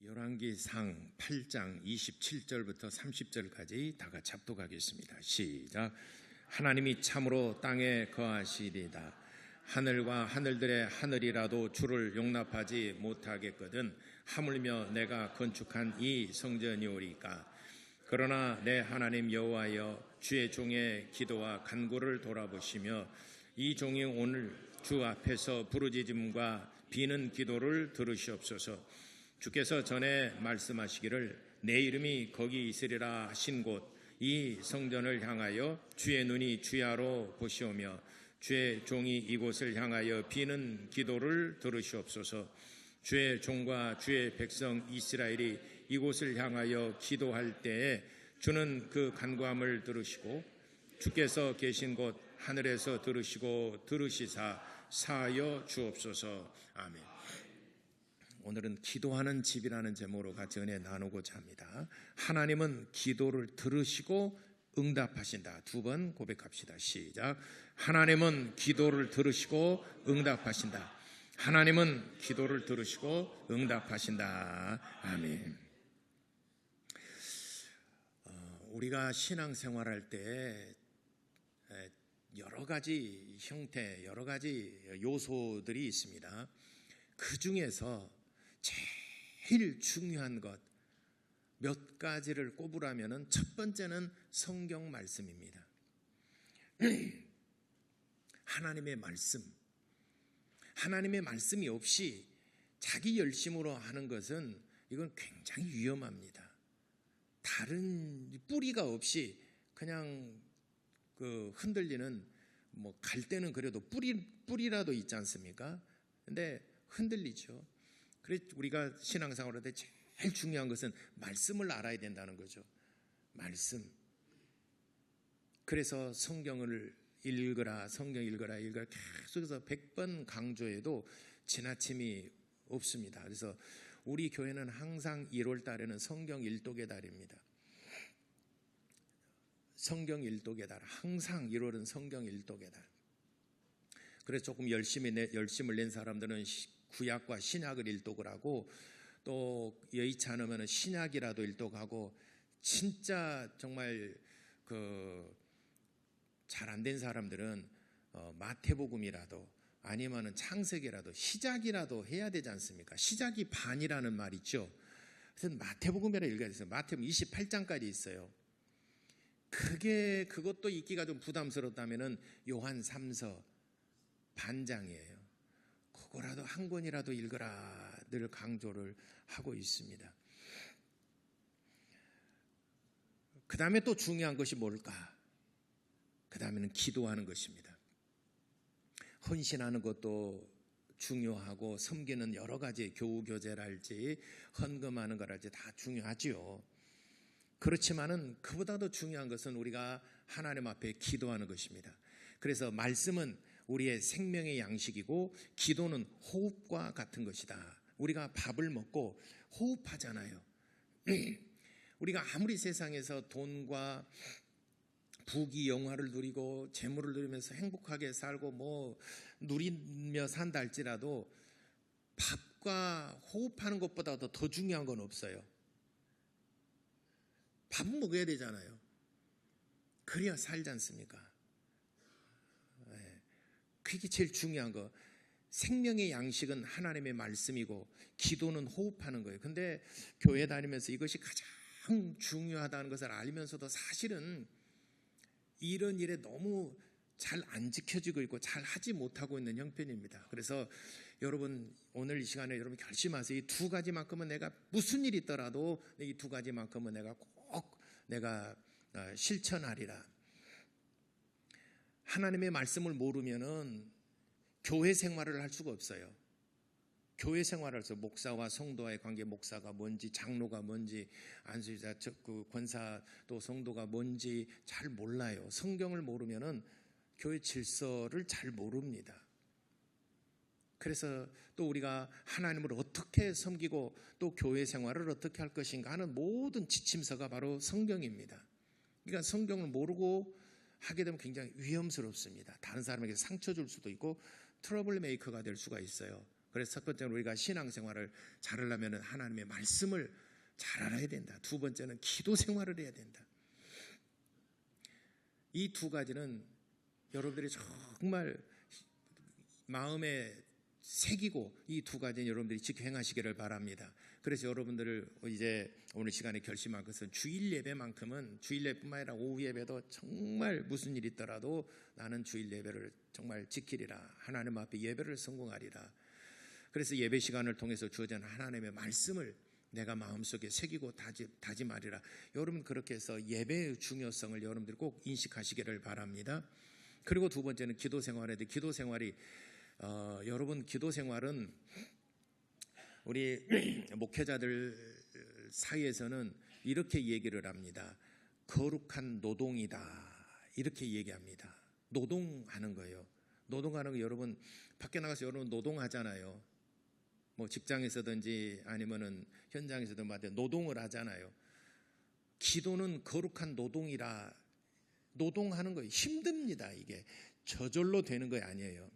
열왕기상 8장 27절부터 30절까지 다 같이 합독하겠습니다. 시작. 하나님이 참으로 땅에 거하시리다. 하늘과 하늘들의 하늘이라도 주를 용납하지 못하겠거든 하물며 내가 건축한 이 성전이오리까. 그러나 내 하나님 여호와여, 주의 종의 기도와 간구를 돌아보시며 이 종이 오늘 주 앞에서 부르짖음과 비는 기도를 들으시옵소서. 주께서 전에 말씀하시기를 내 이름이 거기 있으리라 하신 곳 이 성전을 향하여 주의 눈이 주야로 보시오며 주의 종이 이곳을 향하여 비는 기도를 들으시옵소서. 주의 종과 주의 백성 이스라엘이 이곳을 향하여 기도할 때에 주는 그 간구함을 들으시고 주께서 계신 곳 하늘에서 들으시사 사하여 주옵소서. 아멘. 오늘은 기도하는 집이라는 제목으로 같이 은혜 나누고자 합니다. 하나님은 기도를 들으시고 응답하신다. 두 번 고백합시다. 시작. 하나님은 기도를 들으시고 응답하신다. 하나님은 기도를 들으시고 응답하신다. 아멘. 우리가 신앙생활할 때 여러 가지 형태, 여러 가지 요소들이 있습니다. 그 중에서 제일 중요한 것 몇 가지를 꼽으라면 첫 번째는 성경 말씀입니다. 하나님의 말씀. 하나님의 말씀이 없이 자기 열심으로 하는 것은 이건 굉장히 위험합니다. 다른 뿌리가 없이 그냥 그 흔들리는, 뭐 갈 때는 그래도 뿌리라도 있지 않습니까? 근데 흔들리죠. 그래서 우리가 신앙생활할 때 제일 중요한 것은 말씀을 알아야 된다는 거죠. 말씀. 그래서 성경을 읽으라, 성경 읽으라 계속해서 100번 강조해도 지나침이 없습니다. 그래서 우리 교회는 항상 1월 달에는 성경 일독의 달입니다. 성경 일독의 달. 항상 1월은 성경 일독의 달. 그래서 조금 열심을 낸 사람들은 구약과 신약을 일독을 하고, 또 여의치 않으면 신약이라도 일독하고, 진짜 정말 잘 안 된 사람들은 마태복음이라도 아니면은 창세기라도 시작이라도 해야 되지 않습니까? 시작이 반이라는 말 있죠. 그래서 마태복음이라 읽어야 돼요. 마태복음 28장까지 있어요. 그것도 읽기가 좀 부담스럽다면은 요한 3서 반장이에요. 그거라도 한 권이라도 읽으라 늘 강조를 하고 있습니다. 그 다음에 또 중요한 것이 뭘까? 그 다음에는 기도하는 것입니다. 헌신하는 것도 중요하고, 섬기는 여러 가지 교우교제랄지 헌금하는 거랄지 다 중요하지요. 그렇지만은 그보다도 중요한 것은 우리가 하나님 앞에 기도하는 것입니다. 그래서 말씀은 우리의 생명의 양식이고, 기도는 호흡과 같은 것이다. 우리가 밥을 먹고 호흡하잖아요. 우리가 아무리 세상에서 돈과 부귀 영화를 누리고 재물을 누리면서 행복하게 살고 뭐 누리며 산다 할지라도 밥과 호흡하는 것보다도 더 중요한 건 없어요. 밥은 먹어야 되잖아요. 그래야 살지 않습니까? 그게 제일 중요한 거. 생명의 양식은 하나님의 말씀이고, 기도는 호흡하는 거예요. 근데 교회 다니면서 이것이 가장 중요하다는 것을 알면서도 사실은 이런 일에 너무 잘 안 지켜지고 있고 잘 하지 못하고 있는 형편입니다. 그래서 여러분, 오늘 이 시간에 여러분 결심하세요. 이 두 가지만큼은 내가 무슨 일이 있더라도 이 두 가지만큼은 내가 꼭 실천하리라. 하나님의 말씀을 모르면은 교회 생활을 할 수가 없어요. 교회 생활을 해서 목사와 성도와의 관계, 목사가 뭔지, 장로가 뭔지, 안수자, 권사 또 성도가 뭔지 잘 몰라요. 성경을 모르면은 교회 질서를 잘 모릅니다. 그래서 또 우리가 하나님을 어떻게 섬기고 또 교회 생활을 어떻게 할 것인가 하는 모든 지침서가 바로 성경입니다. 그러니까 성경을 모르고 하게 되면 굉장히 위험스럽습니다. 다른 사람에게 상처 줄 수도 있고 트러블 메이커가 될 수가 있어요. 그래서 첫 번째는 우리가 신앙생활을 잘하려면 하나님의 말씀을 잘 알아야 된다. 두 번째는 기도 생활을 해야 된다. 이 두 가지는 여러분들이 정말 마음에 새기고 이 두 가지는 여러분들이 지켜 행하시기를 바랍니다. 그래서 여러분들을 이제 오늘 시간에 결심한 것은 주일 예배만큼은 주일 예배뿐만 아니라 오후 예배도 정말 무슨 일이 있더라도 나는 주일 예배를 정말 지키리라. 하나님 앞에 예배를 성공하리라. 그래서 예배 시간을 통해서 주어진 하나님의 말씀을 내가 마음속에 새기고 다짐하리라. 여러분 그렇게 해서 예배의 중요성을 여러분들이 꼭 인식하시기를 바랍니다. 그리고 두 번째는 기도 생활인데 기도 생활이 여러분 기도 생활은 우리 목회자들 사이에서는 이렇게 얘기를 합니다. 거룩한 노동이다. 이렇게 얘기합니다. 노동하는 거예요. 노동하는 거 여러분 밖에 나가서 여러분 노동하잖아요. 뭐 직장에서든지 아니면은 현장에서든 노동을 하잖아요. 기도는 거룩한 노동이라 노동하는 거예요. 힘듭니다. 이게 저절로 되는 거 아니에요.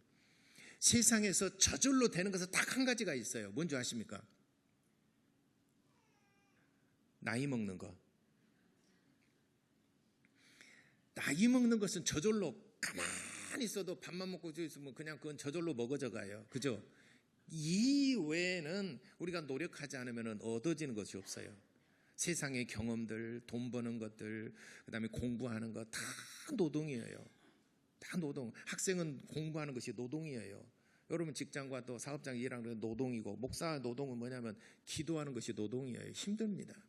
세상에서 저절로 되는 것은 딱 한 가지가 있어요. 뭔지 아십니까? 나이 먹는 거. 나이 먹는 것은 저절로 가만히 있어도 밥만 먹고 있으면 그냥 그건 저절로 먹어져 가요. 그죠? 이 외에는 우리가 노력하지 않으면 얻어지는 것이 없어요. 세상의 경험들, 돈 버는 것들, 그다음에 공부하는 것 다 노동이에요. 다 노동. 학생은 공부하는 것이 노동이에요. 여러분 직장과 또 사업장 일하는 건 노동이고 목사 노동은 뭐냐면 기도하는 것이 노동이에요. 힘듭니다.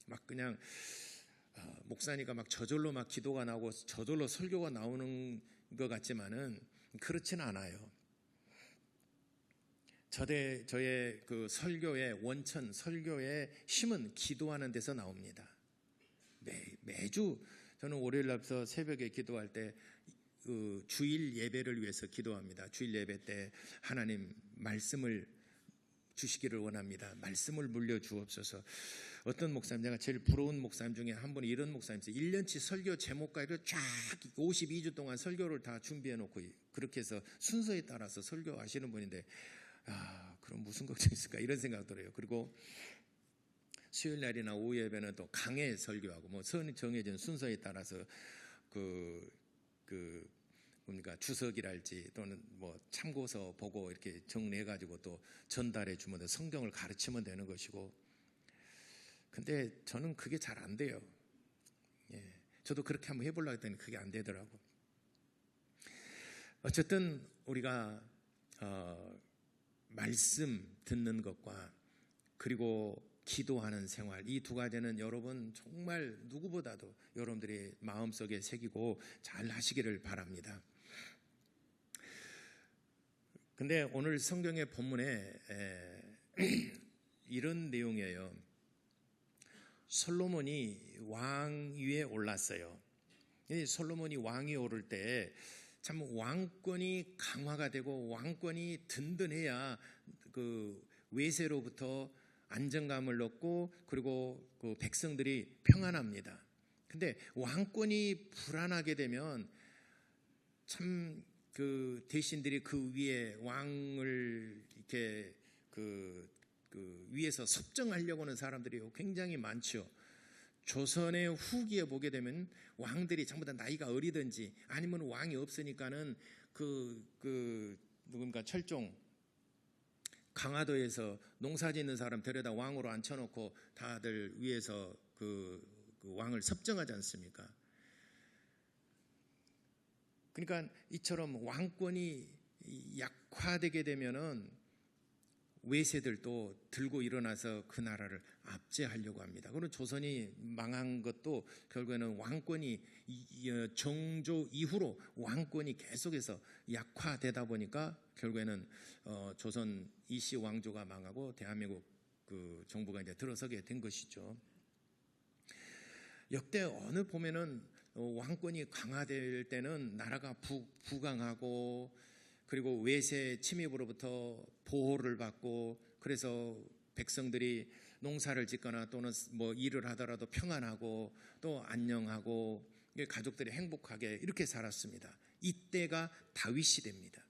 막 그냥 목사니까 막 저절로 막 기도가 나오고 저절로 설교가 나오는 것 같지만은 그렇지는 않아요. 저의 그 설교의 원천, 설교의 힘은 기도하는 데서 나옵니다. 매주 저는 월요일 날부터 새벽에 기도할 때 그 주일 예배를 위해서 기도합니다. 주일 예배 때 하나님 말씀을 주시기를 원합니다. 말씀을 물려주옵소서. 어떤 목사님, 제가 제일 부러운 목사님 중에 한 분이 이런 목사님이세요. 1년치 설교 제목까지 쫙 52주 동안 설교를 다 준비해 놓고 그렇게 해서 순서에 따라서 설교하시는 분인데 그럼 무슨 걱정이 있을까 이런 생각 들어요. 그리고 수요일 날이나 오후 예배는 또 강해 설교하고 뭐 정해진 순서에 따라서 뭡니까 주석이랄지 또는 뭐 참고서 보고 이렇게 정리해 가지고 또 전달해 주면 성경을 가르치면 되는 것이고. 근데 저는 그게 잘 안 돼요. 저도 그렇게 한번 해보려고 했더니 그게 안 되더라고. 어쨌든 우리가 말씀 듣는 것과 그리고 기도하는 생활, 이 두 가지는 여러분 정말 누구보다도 여러분들이 마음속에 새기고 잘 하시기를 바랍니다. 근데 오늘 성경의 본문에 이런 내용이에요. 솔로몬이 왕 위에 올랐어요. 솔로몬이 왕 위에 오를 때 참 왕권이 강화가 되고 왕권이 든든해야 그 외세로부터 안정감을 얻고 그리고 그 백성들이 평안합니다. 근데 왕권이 불안하게 되면 참 그 대신들이 그 위에 왕을 이렇게 그 위에서 섭정하려고 하는 사람들이 굉장히 많죠. 조선의 후기에 보게 되면 왕들이 전부 다 나이가 어리든지 아니면 왕이 없으니까는 누굽니까 철종 강화도에서 농사 짓는 사람 데려다 왕으로 앉혀놓고 다들 위에서 그 왕을 섭정하지 않습니까? 그러니까 이처럼 왕권이 약화되게 되면은 외세들도 들고 일어나서 그 나라를 압제하려고 합니다. 그런 조선이 망한 것도 결국에는 왕권이 정조 이후로 왕권이 계속해서 약화되다 보니까 결국에는 조선 이씨 왕조가 망하고 대한민국 그 정부가 이제 들어서게 된 것이죠. 역대 어느 보면은 왕권이 강화될 때는 나라가 부강하고 그리고 외세 침입으로부터 보호를 받고 그래서 백성들이 농사를 짓거나 또는 뭐 일을 하더라도 평안하고 또 안녕하고 가족들이 행복하게 이렇게 살았습니다. 이때가 다윗 시대입니다.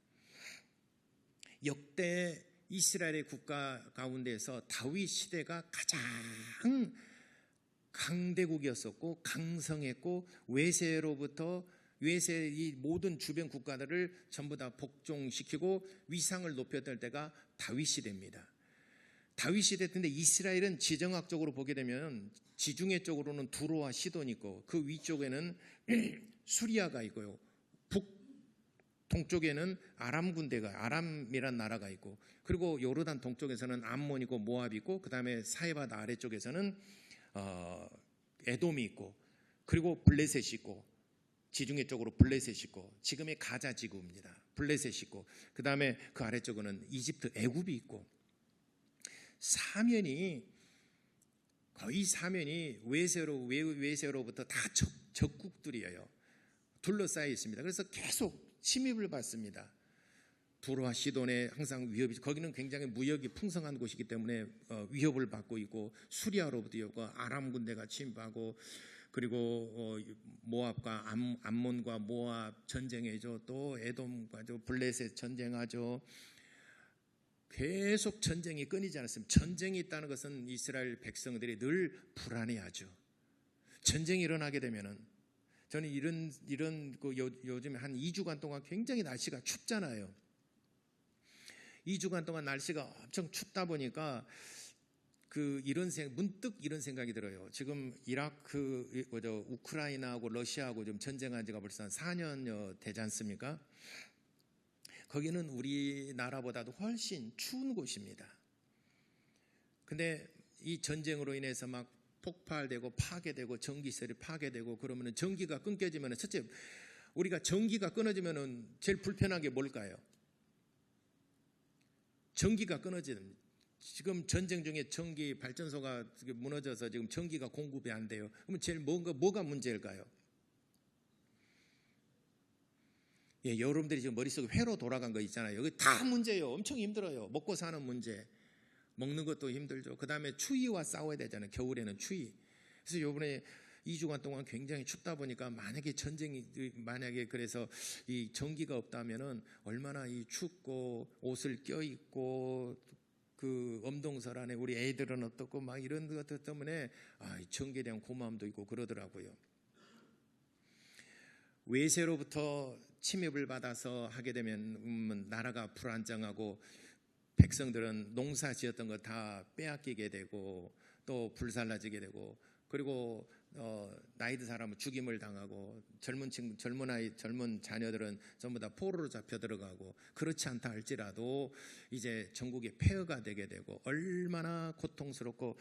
역대 이스라엘의 국가 가운데서 다윗 시대가 가장 강대국이었었고 강성했고 외세의 모든 주변 국가들을 전부 다 복종시키고 위상을 높였던 때가 다윗 시대입니다. 다윗 시대 때인데 이스라엘은 지정학적으로 보게 되면 지중해 쪽으로는 두로와 시돈이 있고 그 위쪽에는 수리아가 있고요. 동쪽에는 아람 군대가 아람이란 나라가 있고 그리고 요르단 동쪽에서는 암몬이고 모압이 있고 그 다음에 사해바다 아래쪽에서는 에돔이 있고 그리고 블레셋이 있고 지중해 쪽으로 블레셋이 있고 지금의 가자 지구입니다. 블레셋이 있고 그 다음에 그 아래쪽에는 이집트 애굽이 있고 거의 사면이 외세로부터 다 적국들이에요. 둘러싸여 있습니다. 그래서 계속 침입을 받습니다. 두로와 시돈에 항상 위협이 거기는 굉장히 무역이 풍성한 곳이기 때문에 위협을 받고 있고 수리아로부터 아람 군대가 침입하고 그리고 모압과 암몬과 모압 전쟁이죠. 또 에돔과 블레셋 전쟁하죠. 계속 전쟁이 끊이지 않았습니다. 전쟁이 있다는 것은 이스라엘 백성들이 늘 불안해하죠. 전쟁이 일어나게 되면은 저는 이런 요즘에 한 2주간 동안 굉장히 날씨가 춥잖아요. 2주간 동안 날씨가 엄청 춥다 보니까 문득 이런 생각이 들어요. 지금 우크라이나하고 러시아하고 좀 전쟁한 지가 벌써 한 4년여 되지 않습니까? 거기는 우리나라보다도 훨씬 추운 곳입니다. 근데 이 전쟁으로 인해서 막 폭발되고 파괴되고 전기세를 파괴되고 그러면은 전기가 끊겨지면은 첫째 우리가 전기가 끊어지면은 제일 불편한 게 뭘까요? 전기가 끊어지는 지금 전쟁 중에 전기 발전소가 무너져서 지금 전기가 공급이 안 돼요. 그러면 제일 뭐가 문제일까요? 예, 여러분들이 지금 머릿속에 회로 돌아간 거 있잖아요. 여기 다 문제예요. 엄청 힘들어요. 먹고 사는 문제. 먹는 것도 힘들죠. 그 다음에 추위와 싸워야 되잖아요. 겨울에는 추위. 그래서 이번에 2주간 동안 굉장히 춥다 보니까 만약에 그래서 이 전기가 없다면은 얼마나 이 춥고 옷을 껴입고 그 엄동설 안에 우리 애들은 어떻고 막 이런 것 때문에 이 전기에 대한 고마움도 있고 그러더라고요. 외세로부터 침입을 받아서 하게 되면 나라가 불안정하고 백성들은 농사 지었던 거 다 빼앗기게 되고 또 불살라지게 되고 그리고 나이 든 사람은 죽임을 당하고 젊은 자녀들은 전부 다 포로로 잡혀 들어가고 그렇지 않다 할지라도 이제 전국에 폐허가 되게 되고 얼마나 고통스럽고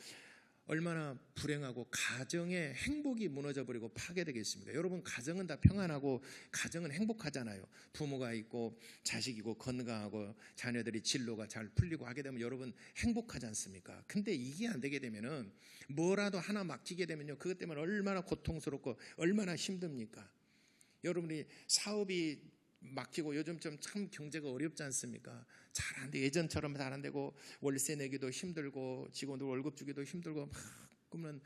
얼마나 불행하고 가정의 행복이 무너져버리고 파괴되겠습니까? 여러분 가정은 다 평안하고 가정은 행복하잖아요. 부모가 있고 자식이고 건강하고 자녀들이 진로가 잘 풀리고 하게 되면 여러분 행복하지 않습니까? 근데 이게 안 되게 되면은 뭐라도 하나 막히게 되면요 그것 때문에 얼마나 고통스럽고 얼마나 힘듭니까? 여러분이 사업이 막히고 요즘 좀 참 경제가 어렵지 않습니까? 잘 안 돼. 예전처럼 잘 안 되고 월세 내기도 힘들고 직원들 월급 주기도 힘들고 막 그러면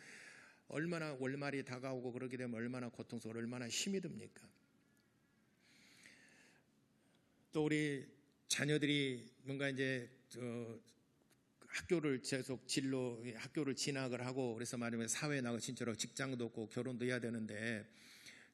얼마나 월말이 다가오고 그러게 되면 얼마나 고통스럽고 얼마나 힘이 듭니까? 또 우리 자녀들이 뭔가 이제 학교를 진학을 하고 그래서 말하면 사회에 나가 진짜로 직장도 없고 결혼도 해야 되는데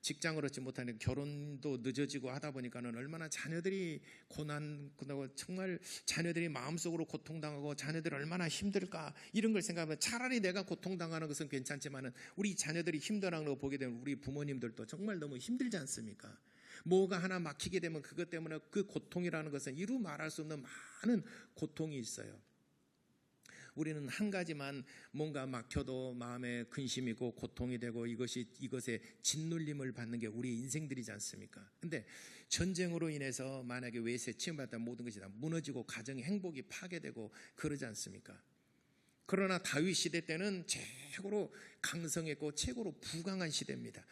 직장을 얻지 못하니까 결혼도 늦어지고 하다 보니까는 얼마나 자녀들이 고난하고 정말 자녀들이 마음속으로 고통당하고 자녀들이 얼마나 힘들까 이런 걸 생각하면 차라리 내가 고통당하는 것은 괜찮지만은 우리 자녀들이 힘들어하는 걸 보게 되면 우리 부모님들도 정말 너무 힘들지 않습니까? 뭐가 하나 막히게 되면 그것 때문에 그 고통이라는 것은 이루 말할 수 없는 많은 고통이 있어요. 우리는 한 가지만 뭔가 막혀도 마음에 근심이고 고통이 되고 이것에 짓눌림을 받는 게 우리 인생들이지 않습니까? 근데 전쟁으로 인해서 만약에 외세 침입받다 모든 것이 다 무너지고 가정의 행복이 파괴되고 그러지 않습니까? 그러나 다윗 시대 때는 최고로 강성했고 최고로 부강한 시대입니다.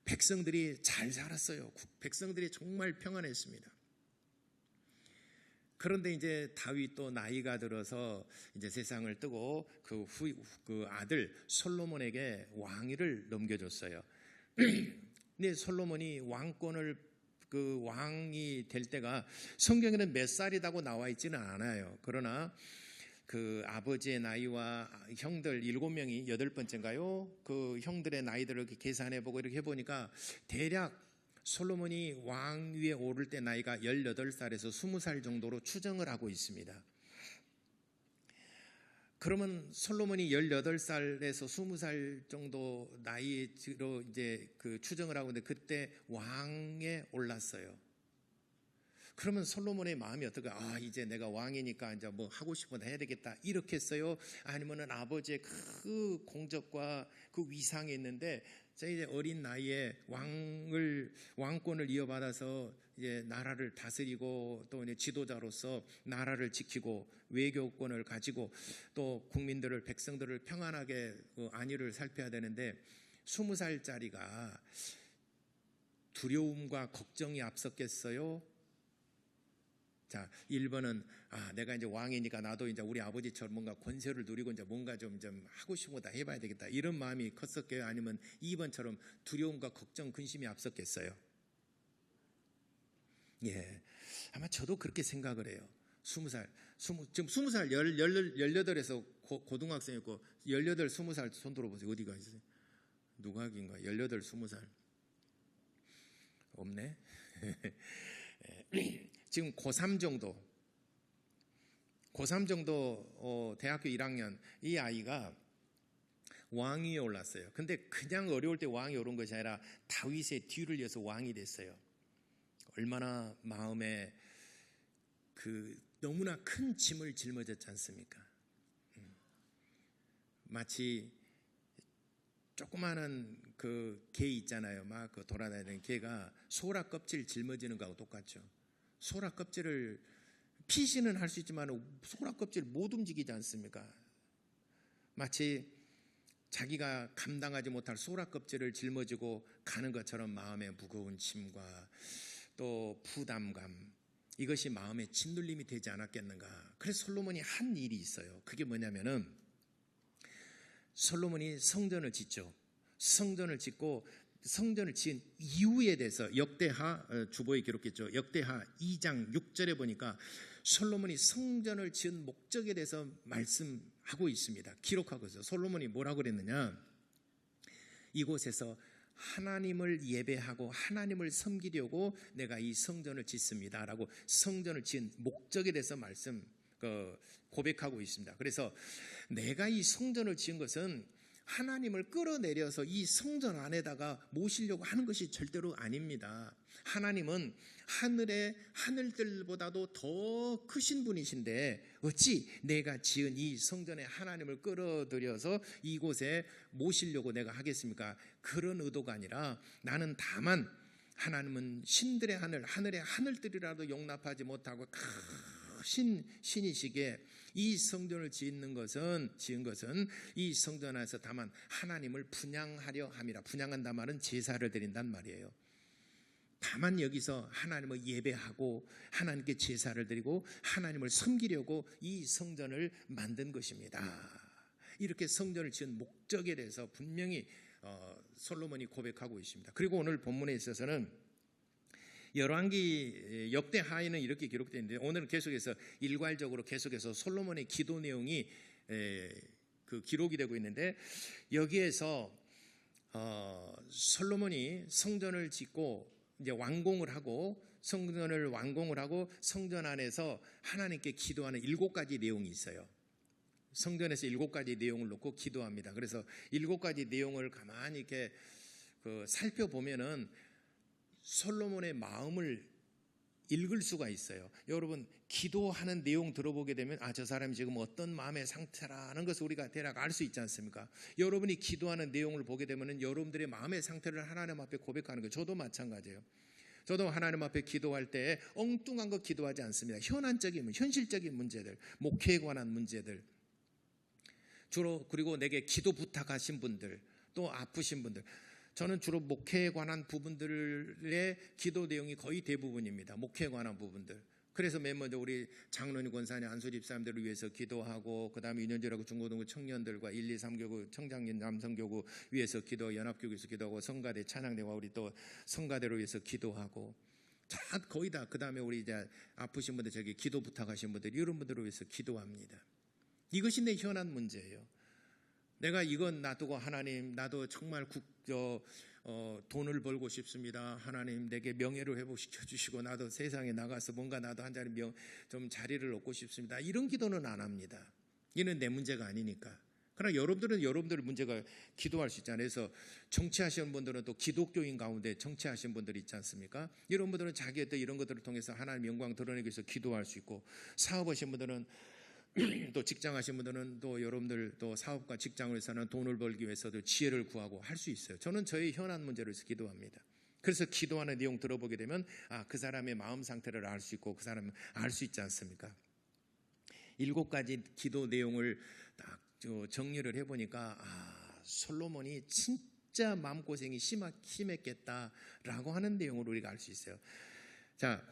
백성들이 잘 살았어요. 백성들이 정말 평안했습니다. 그런데 이제 다윗도 나이가 들어서 이제 세상을 뜨고 그 아들 솔로몬에게 왕위를 넘겨줬어요. 근데 솔로몬이 왕권을 그 왕이 될 때가 성경에는 몇 살이라고 나와 있지는 않아요. 그러나 그 아버지의 나이와 형들 7명이 8번째인가요? 그 형들의 나이들을 이렇게 계산해보고 이렇게 해보니까 대략 솔로몬이 왕위에 오를 때 나이가 18살에서 20살 정도로 추정을 하고 있습니다. 그러면 솔로몬이 18살에서 20살 정도 나이로 이제 그 추정을 하고 있는데 그때 왕에 올랐어요. 그러면 솔로몬의 마음이 어떨까? 아, 이제 내가 왕이니까 이제 뭐 하고 싶은 거 해야 되겠다. 이렇게 했어요? 아니면은 아버지의 그 공적과 그 위상이 있는데 이제 어린 나이에 왕권을 이어받아서 이제 나라를 다스리고 또 이제 지도자로서 나라를 지키고 외교권을 가지고 또 국민들을 백성들을 평안하게 안위를 살펴야 되는데 20살짜리가 두려움과 걱정이 앞섰겠어요? 자, 1번은 내가 이제 왕이니까 나도 이제 우리 아버지처럼 뭔가 권세를 누리고 이제 뭔가 좀 하고 싶은 거 다 해봐야 되겠다. 이런 마음이 컸었게요? 아니면 2번처럼 두려움과 걱정, 근심이 앞섰겠어요? 예, 아마 저도 그렇게 생각을 해요. 20살, 지금 20살, 18에서 고등학생이었고 18, 20살 손 들어보세요. 어디가 있어요? 누가 하긴가? 18, 20살. 없네. 지금 고3 정도 대학교 1학년 이 아이가 왕위에 올랐어요. 근데 그냥 어려울 때 왕이 오른 것이 아니라 다윗의 뒤를 이어서 왕이 됐어요. 얼마나 마음에 그 너무나 큰 짐을 짊어졌지 않습니까? 마치 조그마한 그 개 있잖아요. 막 그 돌아다니는 개가 소라 껍질 짊어지는 거하고 똑같죠. 소라 껍질을 피시는 할 수 있지만 소라 껍질 못 움직이지 않습니까? 마치 자기가 감당하지 못할 소라 껍질을 짊어지고 가는 것처럼 마음의 무거운 짐과 또 부담감, 이것이 마음의 짓눌림이 되지 않았겠는가. 그래서 솔로몬이 한 일이 있어요. 그게 뭐냐면은 솔로몬이 성전을 짓죠. 성전을 짓고 성전을 지은 이유에 대해서 역대하 주보에 기록했죠. 역대하 2장 6절에 보니까 솔로몬이 성전을 지은 목적에 대해서 말씀하고 있습니다. 기록하고 있어요. 솔로몬이 뭐라고 그랬느냐? 이곳에서 하나님을 예배하고 하나님을 섬기려고 내가 이 성전을 짓습니다 라고 성전을 지은 목적에 대해서 고백하고 있습니다. 그래서 내가 이 성전을 지은 것은 하나님을 끌어내려서 이 성전 안에다가 모시려고 하는 것이 절대로 아닙니다. 하나님은 하늘들보다도 더 크신 분이신데 어찌 내가 지은 이 성전에 하나님을 끌어들여서 이곳에 모시려고 내가 하겠습니까? 그런 의도가 아니라 나는 다만 하나님은 신들의 하늘의 하늘들이라도 용납하지 못하고 크신 신이시기에 이 성전을 지은 것은 이 성전 안에서 다만 하나님을 분향하려 함이라. 분향한다 말은 제사를 드린단 말이에요. 다만 여기서 하나님을 예배하고 하나님께 제사를 드리고 하나님을 섬기려고 이 성전을 만든 것입니다. 이렇게 성전을 지은 목적에 대해서 분명히 솔로몬이 고백하고 있습니다. 그리고 오늘 본문에 있어서는 열왕기 역대하에는 이렇게 기록되어 있는데 오늘은 계속해서 일괄적으로 계속해서 솔로몬의 기도 내용이 기록이 되고 있는데 여기에서 솔로몬이 성전을 짓고 이제 성전을 완공을 하고 성전 안에서 하나님께 기도하는 7가지 내용이 있어요. 성전에서 7가지 내용을 놓고 기도합니다. 그래서 7가지 내용을 가만히 이렇게 살펴보면은 솔로몬의 마음을 읽을 수가 있어요. 여러분 기도하는 내용 들어보게 되면 저 사람이 지금 어떤 마음의 상태라는 것을 우리가 대략 알 수 있지 않습니까? 여러분이 기도하는 내용을 보게 되면 여러분들의 마음의 상태를 하나님 앞에 고백하는 거예요. 저도 마찬가지예요. 저도 하나님 앞에 기도할 때 엉뚱한 거 기도하지 않습니다. 현실적인 문제들, 목회에 관한 문제들, 주로 그리고 내게 기도 부탁하신 분들, 또 아프신 분들, 저는 주로 목회에 관한 부분들의 기도 내용이 거의 대부분입니다. 목회에 관한 부분들. 그래서 맨 먼저 우리 장로님, 권사님, 안수 집사님들을 위해서 기도하고, 그 다음에 유년절하고 중고등부 청년들과 1, 2, 3교구 청장년 남성교구 위해서 연합교구에서 기도하고, 성가대 찬양대와 우리 또 성가대로 위해서 기도하고, 다 거의 다 그다음에 우리 이제 아프신 분들 저기 기도 부탁하신 분들 이런 분들을 위해서 기도합니다. 이것이 내 현안 문제예요. 내가 이건 놔두고 하나님 나도 정말 돈을 벌고 싶습니다. 하나님 내게 명예를 회복시켜 주시고 나도 세상에 나가서 뭔가 나도 한 자리 좀 자리를 얻고 싶습니다. 이런 기도는 안 합니다. 이는 내 문제가 아니니까. 그러나 여러분들은 여러분들의 문제가 기도할 수 있잖아요. 그래서 정치하시는 분들은 또 기독교인 가운데 정치하시는 분들이 있지 않습니까? 이런 분들은 자기의 또 이런 것들을 통해서 하나님의 영광 드러내기 위해서 기도할 수 있고, 사업하시는 분들은 또 직장 하시는 분들은 또 여러분들 또 사업과 직장을 위해서는 돈을 벌기 위해서도 지혜를 구하고 할 수 있어요. 저는 저의 현안 문제를 위해서 기도합니다. 그래서 기도하는 내용 들어보게 되면 그 사람의 마음 상태를 알 수 있고 그 사람은 알 수 있지 않습니까? 7가지 기도 내용을 딱 정리를 해보니까 솔로몬이 진짜 마음고생이 심했겠다라고 하는 내용을 우리가 알 수 있어요. 자,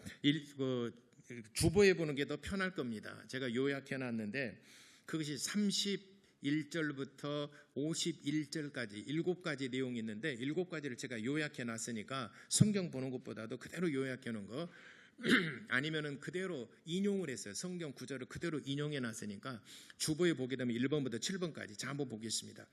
주보해 보는 게 더 편할 겁니다. 제가 요약해놨는데 그것이 31절부터 51절까지 7가지 내용이 있는데 7가지를 제가 요약해놨으니까 성경 보는 것보다도 그대로 요약해놓은 거 아니면은 그대로 인용을 했어요. 성경 구절을 그대로 인용해놨으니까 주보에 보게 되면 1번부터 7번까지 자 한번 보겠습니다.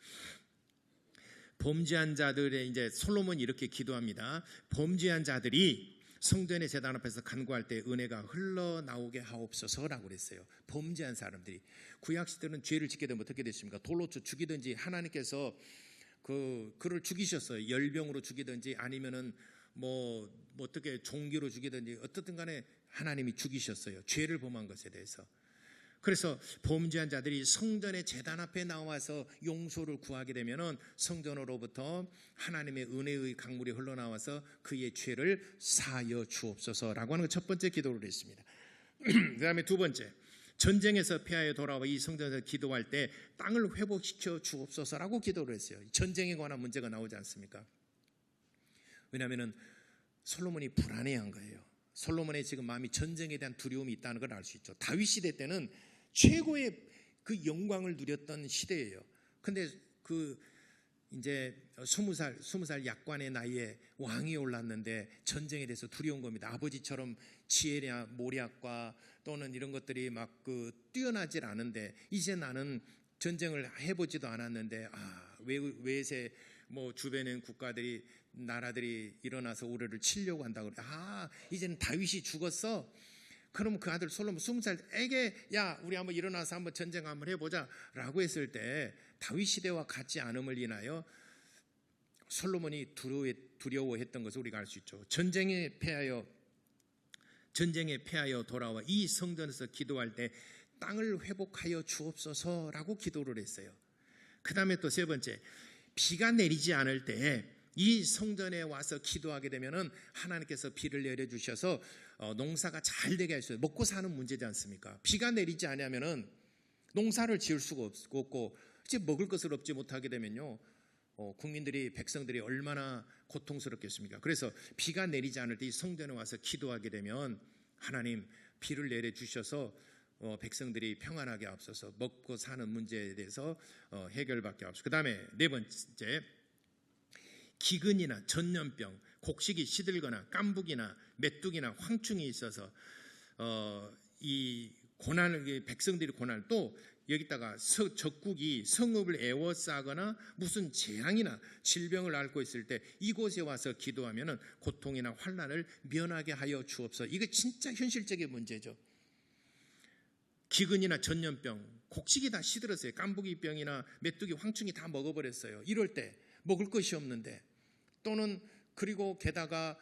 범죄한 자들의 이제 솔로몬이 이렇게 기도합니다. 범죄한 자들이 성전의 제단 앞에서 간구할 때 은혜가 흘러나오게 하옵소서라고 그랬어요. 범죄한 사람들이 구약 시대는 죄를 짓게 되면 어떻게 됐습니까? 돌로 죽이든지 하나님께서 그를 죽이셨어요. 열병으로 죽이든지 아니면은 뭐 어떻게 종기로 죽이든지 어떻든 간에 하나님이 죽이셨어요. 죄를 범한 것에 대해서. 그래서 범죄한 자들이 성전의 제단 앞에 나와서 용서를 구하게 되면은 성전으로부터 하나님의 은혜의 강물이 흘러나와서 그의 죄를 사하여 주옵소서라고 하는 첫 번째 기도를 했습니다. 그 다음에 두 번째, 전쟁에서 패하여 돌아와 이 성전에서 기도할 때 땅을 회복시켜 주옵소서라고 기도를 했어요. 전쟁에 관한 문제가 나오지 않습니까? 왜냐하면 솔로몬이 불안해한 거예요. 솔로몬의 지금 마음이 전쟁에 대한 두려움이 있다는 걸 알 수 있죠. 다윗 시대 때는 최고의 그 영광을 누렸던 시대예요. 근데 이제 20살 약관의 나이에 왕이 올랐는데 전쟁에 대해서 두려운 겁니다. 아버지처럼 지혜냐 모략과 또는 이런 것들이 막 뛰어나질 않은데 이제 나는 전쟁을 해보지도 않았는데 외세 주변에 국가들이 나라들이 일어나서 우리를 치려고 한다고 그래. 이제는 다윗이 죽었어. 그러면 그 아들 솔로몬 20살에게 야 우리 한번 일어나서 한번 전쟁 한번 해보자 라고 했을 때 다윗 시대와 같지 않음을 인하여 솔로몬이 두려워했던 것을 우리가 알 수 있죠. 전쟁에 패하여 돌아와 이 성전에서 기도할 때 땅을 회복하여 주옵소서라고 기도를 했어요. 그 다음에 또 세 번째, 비가 내리지 않을 때 이 성전에 와서 기도하게 되면은 하나님께서 비를 내려주셔서 농사가 잘 되게 하셔요. 먹고 사는 문제지 않습니까? 비가 내리지 않으면은 농사를 지을 수가 없고 이제 먹을 것을 얻지 못하게 되면요, 백성들이 얼마나 고통스럽겠습니까? 그래서 비가 내리지 않을 때 이 성전에 와서 기도하게 되면 하나님 비를 내려주셔서 백성들이 평안하게 앞서서 먹고 사는 문제에 대해서 해결받게 하옵소서. 그 다음에 네 번째, 기근이나 전염병, 곡식이 시들거나 깐북이나 메뚜기나 황충이 있어서 이 고난을 백성들이 고난을 또 여기다가 적국이 성읍을 에워싸거나 무슨 재앙이나 질병을 앓고 있을 때 이곳에 와서 기도하면은 고통이나 환난을 면하게 하여 주옵소서. 이게 진짜 현실적인 문제죠. 기근이나 전염병, 곡식이 다 시들었어요. 깐부기병이나 메뚜기, 황충이 다 먹어버렸어요. 이럴 때 먹을 것이 없는데 또는 그리고 게다가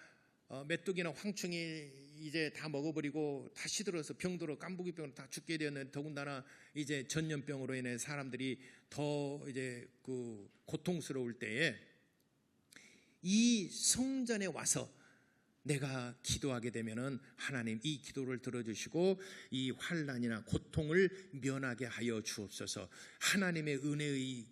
메뚜기나 황충이 이제 다 먹어버리고 다 시들어서 병들어 깐부기병으로 다 죽게 되었는데 더군다나 이제 전염병으로 인해 사람들이 더 이제 고통스러울 때에 이 성전에 와서 내가 기도하게 되면은 하나님 이 기도를 들어주시고 이 환난이나 고통을 면하게 하여 주옵소서. 하나님의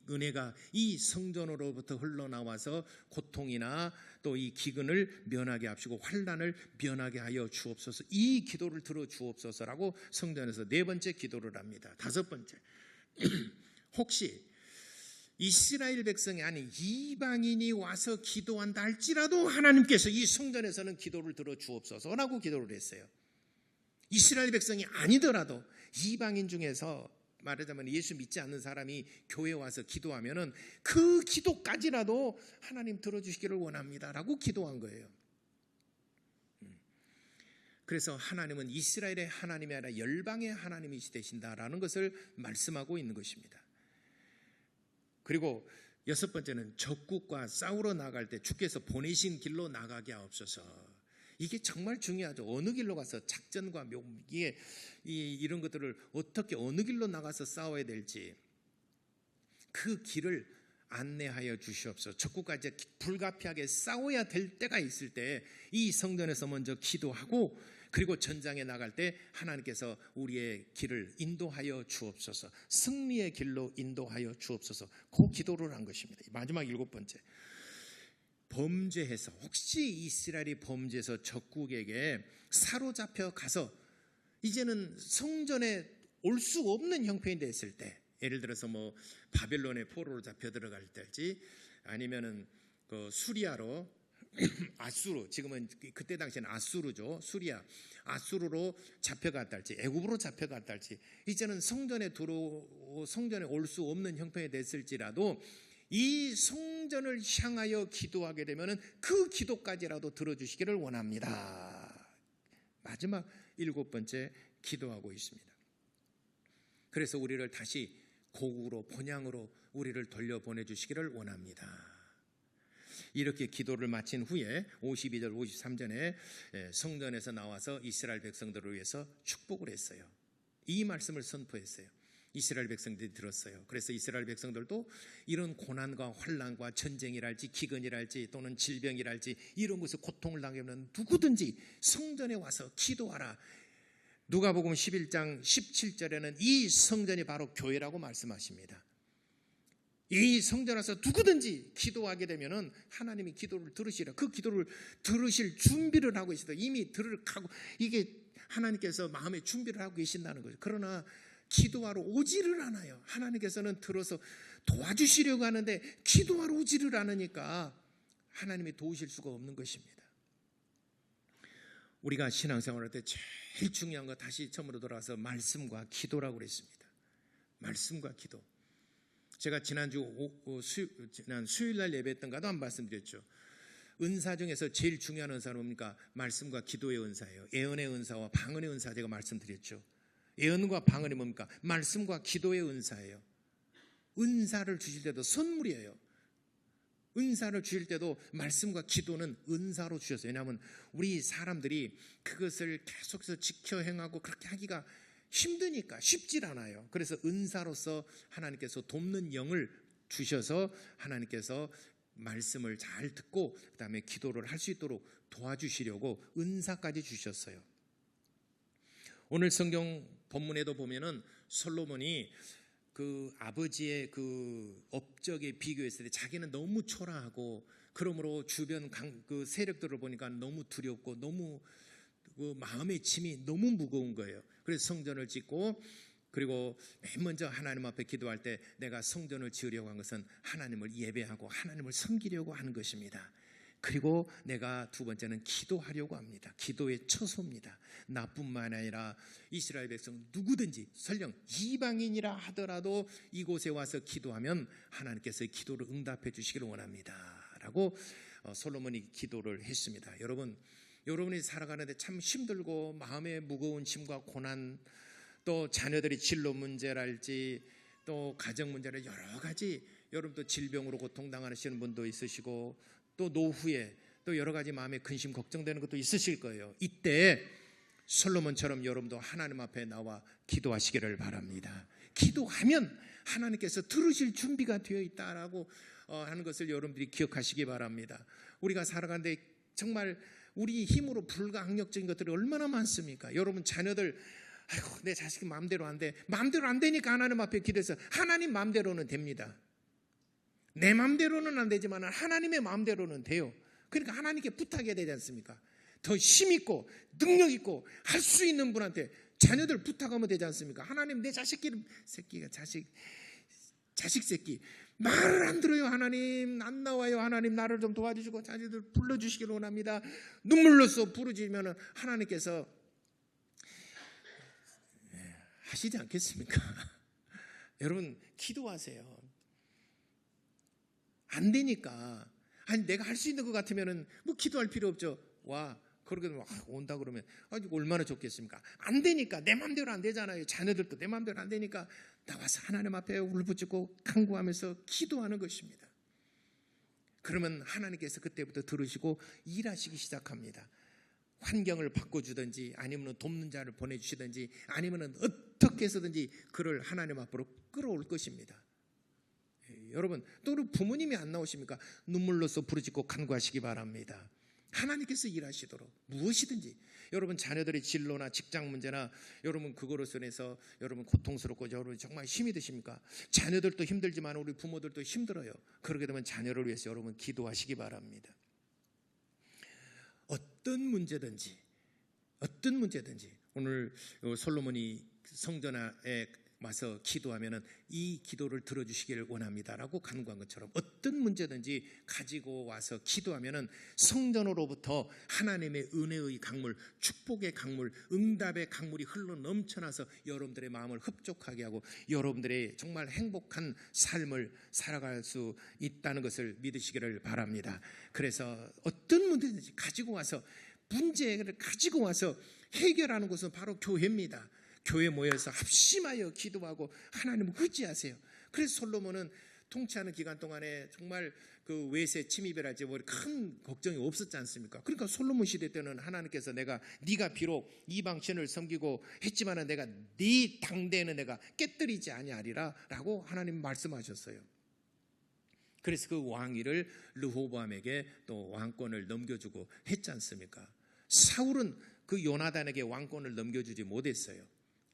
은혜가 이 성전으로부터 흘러나와서 고통이나 또 이 기근을 면하게 하시고 환난을 면하게 하여 주옵소서. 이 기도를 들어 주옵소서라고 성전에서 네 번째 기도를 합니다. 다섯 번째, 혹시 이스라엘 백성이 아닌 이방인이 와서 기도한다 할지라도 하나님께서 이 성전에서는 기도를 들어 주옵소서라고 기도를 했어요. 이스라엘 백성이 아니더라도 이방인 중에서 말하자면 예수 믿지 않는 사람이 교회에 와서 기도하면은 그 기도까지라도 하나님 들어주시기를 원합니다라고 기도한 거예요. 그래서 하나님은 이스라엘의 하나님이 아니라 열방의 하나님이 되신다라는 것을 말씀하고 있는 것입니다. 그리고 여섯 번째는 적국과 싸우러 나갈 때 주께서 보내신 길로 나가게 하옵소서. 이게 정말 중요하죠. 어느 길로 가서 작전과 묘기에 이런 것들을 어떻게 어느 길로 나가서 싸워야 될지 그 길을 안내하여 주시옵소서. 적국과 이제 불가피하게 싸워야 될 때가 있을 때 이 성전에서 먼저 기도하고 그리고 전장에 나갈 때 하나님께서 우리의 길을 인도하여 주옵소서. 승리의 길로 인도하여 주옵소서. 그 기도를 한 것입니다. 마지막 일곱 번째, 범죄해서 혹시 이스라엘이 범죄해서 적국에게 사로잡혀 가서 이제는 성전에 올 수 없는 형편이 됐을 때, 예를 들어서 뭐 바벨론의 포로로 잡혀 들어갈 때지 아니면은 그 수리아로 아수르, 지금은 그때 당시에는 아수르죠. 수리아, 아수르로 잡혀갔다 할지 애굽으로 잡혀갔다 할지 이제는 성전에 올 수 없는 형편이 됐을지라도 이 성전을 향하여 기도하게 되면 그 기도까지라도 들어주시기를 원합니다. 마지막 일곱 번째 기도하고 있습니다. 그래서 우리를 다시 고국으로 본향으로 우리를 돌려보내주시기를 원합니다. 이렇게 기도를 마친 후에 52절 53절에 성전에서 나와서 이스라엘 백성들을 위해서 축복을 했어요. 이 말씀을 선포했어요. 이스라엘 백성들이 들었어요. 그래서 이스라엘 백성들도 이런 고난과 환난과 전쟁이랄지 기근이랄지 또는 질병이랄지 이런 것에 고통을 당하면 누구든지 성전에 와서 기도하라. 누가복음 11장 17절에는 이 성전이 바로 교회라고 말씀하십니다. 이 성전 와서 누구든지 기도하게 되면은 하나님이 기도를 들으시라. 그 기도를 들으실 준비를 하고 있어요. 이미 들으라고 이게 하나님께서 마음에 준비를 하고 계신다는 거죠. 그러나 기도하러 오지를 않아요. 하나님께서는 들어서 도와주시려고 하는데 기도하러 오지를 않으니까 하나님이 도우실 수가 없는 것입니다. 우리가 신앙생활할 때 제일 중요한 거 다시 처음으로 돌아와서 말씀과 기도라고 그랬습니다. 말씀과 기도. 제가 지난 수요일날 예배했던가도 한 말씀드렸죠. 은사 중에서 제일 중요한 은사는 뭡니까? 말씀과 기도의 은사예요. 예언의 은사와 방언의 은사 제가 말씀드렸죠. 예언과 방언이 뭡니까? 말씀과 기도의 은사예요. 은사를 주실 때도 선물이에요. 은사를 주실 때도 말씀과 기도는 은사로 주셨어요. 왜냐하면 우리 사람들이 그것을 계속해서 지켜 행하고 그렇게 하기가 힘드니까 쉽질 않아요. 그래서 은사로서 하나님께서 돕는 영을 주셔서 하나님께서 말씀을 잘 듣고 그 다음에 기도를 할 수 있도록 도와주시려고 은사까지 주셨어요. 오늘 성경 본문에도 보면은 솔로몬이 그 아버지의 그 업적에 비교했을 때 자기는 너무 초라하고 그러므로 주변 그 세력들을 보니까 너무 두렵고 너무 그 마음의 짐이 너무 무거운 거예요. 그래서 성전을 짓고 그리고 맨 먼저 하나님 앞에 기도할 때 내가 성전을 지으려고 한 것은 하나님을 예배하고 하나님을 섬기려고 하는 것입니다. 그리고 내가 두 번째는 기도하려고 합니다. 기도의 처소입니다. 나뿐만 아니라 이스라엘 백성 누구든지 설령 이방인이라 하더라도 이곳에 와서 기도하면 하나님께서 기도를 응답해 주시기를 원합니다. 라고 솔로몬이 기도를 했습니다. 여러분이 살아가는데 참 힘들고 마음에 무거운 짐과 고난 또 자녀들이 진로 문제랄지 또 가정 문제를 여러 가지 여러분도 질병으로 고통당하시는 분도 있으시고 또 노후에 또 여러 가지 마음에 근심 걱정되는 것도 있으실 거예요. 이때 솔로몬처럼 여러분도 하나님 앞에 나와 기도하시기를 바랍니다. 기도하면 하나님께서 들으실 준비가 되어 있다라고 하는 것을 여러분들이 기억하시기 바랍니다. 우리가 살아가는데 정말 우리 힘으로 불가항력적인 것들이 얼마나 많습니까? 여러분 자녀들 아이고 내 자식이 마음대로 안 돼. 마음대로 안 되니까 하나님 앞에 기도해서 하나님 마음대로는 됩니다. 내 마음대로는 안 되지만 하나님의 마음대로는 돼요. 그러니까 하나님께 부탁해야 되지 않습니까? 더 힘있고 능력있고 할 수 있는 분한테 자녀들 부탁하면 되지 않습니까? 하나님 내 새끼가 자식 자식 새끼 말을 안 들어요. 하나님 안 나와요. 하나님 나를 좀 도와주시고 자녀들 불러주시길 원합니다. 눈물로써 부르짖으면 하나님께서 하시지 않겠습니까? 여러분 기도하세요. 안 되니까 아니 내가 할 수 있는 것 같으면은 뭐 기도할 필요 없죠. 와 그러게 온다 그러면 얼마나 좋겠습니까? 안 되니까 내 마음대로 안 되잖아요. 자녀들도 내 마음대로 안 되니까 나와서 하나님 앞에 울부짖고 간구하면서 기도하는 것입니다. 그러면 하나님께서 그때부터 들으시고 일하시기 시작합니다. 환경을 바꿔주든지 아니면 돕는 자를 보내주시든지 아니면 어떻게 해서든지 그를 하나님 앞으로 끌어올 것입니다. 여러분 또 부모님이 안 나오십니까? 눈물로써 부르짖고 간구하시기 바랍니다. 하나님께서 일하시도록 무엇이든지 여러분 자녀들의 진로나 직장 문제나 여러분 그거로서 인해서 여러분 고통스럽고 여러분 정말 힘이 드십니까? 자녀들도 힘들지만 우리 부모들도 힘들어요. 그러게 되면 자녀를 위해서 여러분 기도하시기 바랍니다. 어떤 문제든지 오늘 솔로몬이 성전에 와서 기도하면은 이 기도를 들어주시기를 원합니다라고 간구한 것처럼 어떤 문제든지 가지고 와서 기도하면은 성전으로부터 하나님의 은혜의 강물, 축복의 강물, 응답의 강물이 흘러 넘쳐나서 여러분들의 마음을 흡족하게 하고 여러분들의 정말 행복한 삶을 살아갈 수 있다는 것을 믿으시기를 바랍니다. 그래서 어떤 문제든지 가지고 와서 문제를 가지고 와서 해결하는 것은 바로 교회입니다. 교회 모여서 합심하여 기도하고 하나님을 의지하세요. 그래서 솔로몬은 통치하는 기간 동안에 정말 그 외세 침입이라지 뭐 큰 걱정이 없었지 않습니까? 그러니까 솔로몬 시대 때는 하나님께서 네가 비록 이방신을 섬기고 했지만은 내가 네 당대에는 내가 깨뜨리지 아니하리라라고 하나님 말씀하셨어요. 그래서 그 왕위를 르호보암에게 또 왕권을 넘겨주고 했지 않습니까? 사울은 그 요나단에게 왕권을 넘겨주지 못했어요.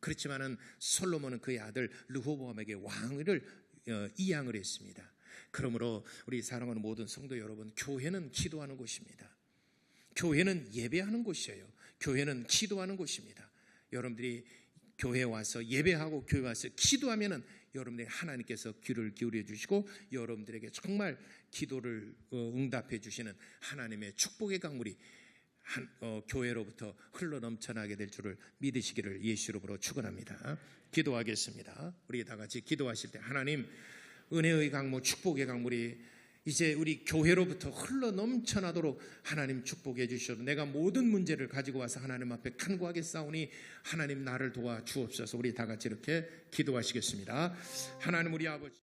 그렇지만은 솔로몬은 그의 아들 르호보암에게 왕위를 이양을 했습니다. 그러므로 우리 사랑하는 모든 성도 여러분, 교회는 기도하는 곳입니다. 교회는 예배하는 곳이에요. 교회는 기도하는 곳입니다. 여러분들이 교회에 와서 예배하고 교회에 와서 기도하면은 여러분들이 하나님께서 귀를 기울여 주시고 여러분들에게 정말 기도를 응답해 주시는 하나님의 축복의 강물이 교회로부터 흘러 넘쳐나게 될 줄을 믿으시기를 예수 이름으로 축원합니다. 기도하겠습니다. 우리 다 같이 기도하실 때 하나님 은혜의 강물, 축복의 강물이 이제 우리 교회로부터 흘러 넘쳐나도록 하나님 축복해 주시옵소서. 내가 모든 문제를 가지고 와서 하나님 앞에 간구하겠사오니 하나님 나를 도와 주옵소서. 우리 다 같이 이렇게 기도하시겠습니다. 하나님 우리 아버지